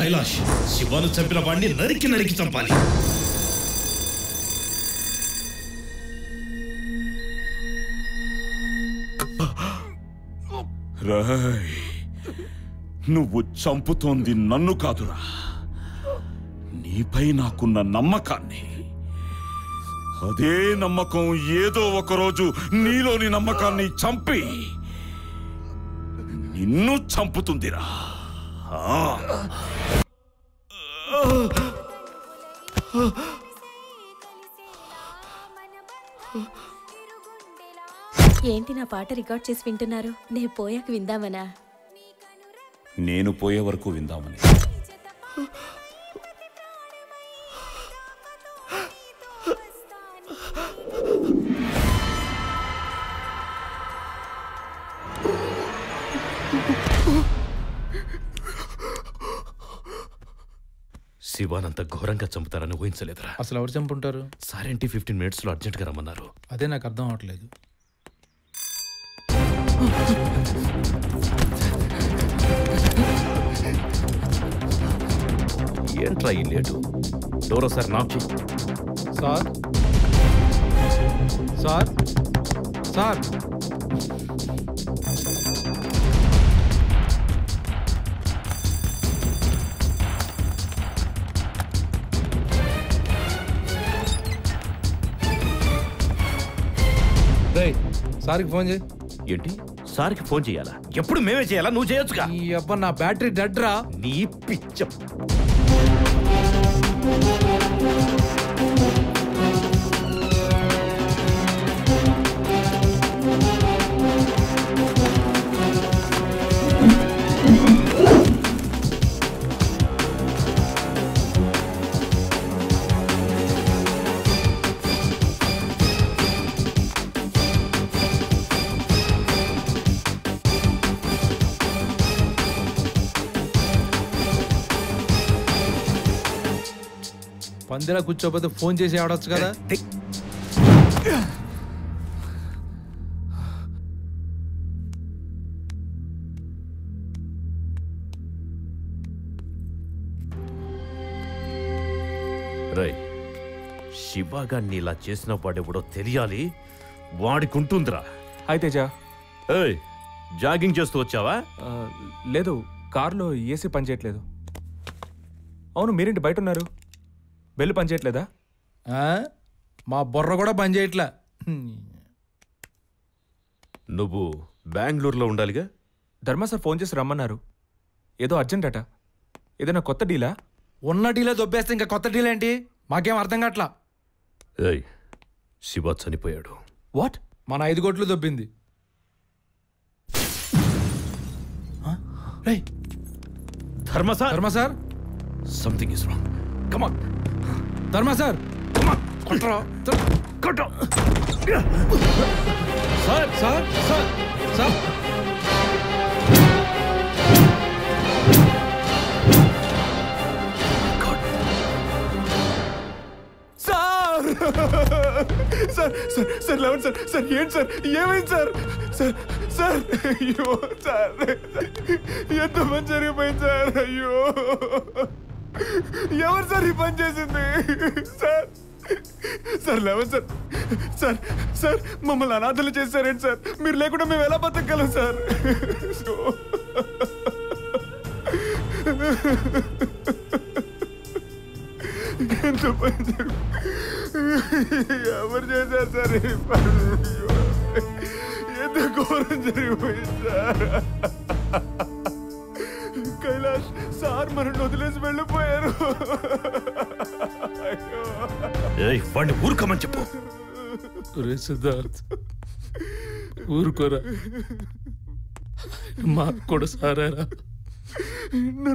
కైలాష్ శివను చంపిన వాడిని నరికి నరికి చంపాలి. రాయ్, నువ్వు చంపుతోంది నన్ను కాదురా, నీపై నాకున్న నమ్మకాన్ని. అదే నమ్మకం ఏదో ఒకరోజు నీలోని నమ్మకాన్ని చంపి నిన్ను చంపుతుందిరా. ఏంటి నా పాట రికార్డ్ చేసి వింటున్నారు? నేను పోయాక విందామనా? నేను పోయే వరకు విందామని. శివానంత ఘోరంగా చంపుతారని ఊహించలేదురా. అసలు ఎవరు చంపుంటారు? సారేంటి 15 minutesలో అర్జెంట్గా రమ్మన్నారు. అదే నాకు అర్థం అవట్లేదు. ఏంట్రా ఈ లేటు? డోర్ ఒకసారి నాక్ చేయి. సార్ సార్ సార్ సార్కి ఫోన్ చేయి. ఏంటి సార్కి ఫోన్ చేయాలా? ఎప్పుడు మేమే చేయాలా? నువ్వు చేయొచ్చుగా. ఈ అబ్బా నా బ్యాటరీ డెడ్ రా. నీ పిచ్చ. పందిలా కూర్చోపోతే ఫోన్ చేసి ఆడొచ్చు కదా. రై, శివగాడిని ఇలా చేసిన వాడెవడో తెలియాలి. వాడికుంటుందిరా. అయితే జాగింగ్ చేస్తూ వచ్చావా? లేదు, కారులో ఏసీ పనిచేయట్లేదు. అవును, మీరేంటి బయట ఉన్నారు? బెల్లు పనిచేయట్లేదా? మా బుర్ర కూడా పనిచేయట్లే. నువ్వు బెంగళూరులో ఉండాలిగా. ధర్మ సార్ ఫోన్ చేసి రమ్మన్నారు. ఏదో అర్జెంట్ అట. ఏదైనా కొత్త డీలా? ఉన్న డీలే దొబ్బేస్తే ఇంకా కొత్త డీల్ ఏంటి? మాకేం అర్థం కావట్లా. శివ చనిపోయాడు. వాట్? మన 5 కోట్లు దొబ్బింది. ధర్మ sir something is wrong. Come on ధర్మ సార్, కొట్రా కొట్టు. Sir sir sir sir sir sir sir లేవండి సార్. సార్ ఏంటి సార్? ఏమైంది సార్? సార్ సార్ అయ్యో సార్, ఎంత పని జరిగిపోయింది సార్. అయ్యో, ఎవరు సార్ ఈ పని చేసింది? సార్ సార్ లేవండి సార్. సార్ సార్ మమ్మల్ని అనాథలు చేశారేంటి సార్? మీరు లేకుండా మేము ఎలా బతకగలం సార్? ఎంత పని ఎవరు చేశారు సార్? ఎంత ఘోరం జరిగిపోయింది సార్. కైలాష్ సార్ మనల్ని వదిలేసి వెళ్ళిపోయారు. వాడిని ఊరుకోమని చెప్పు. సిద్ధార్థ్, ఊరుకోరా, మాకు కూడా సారారా.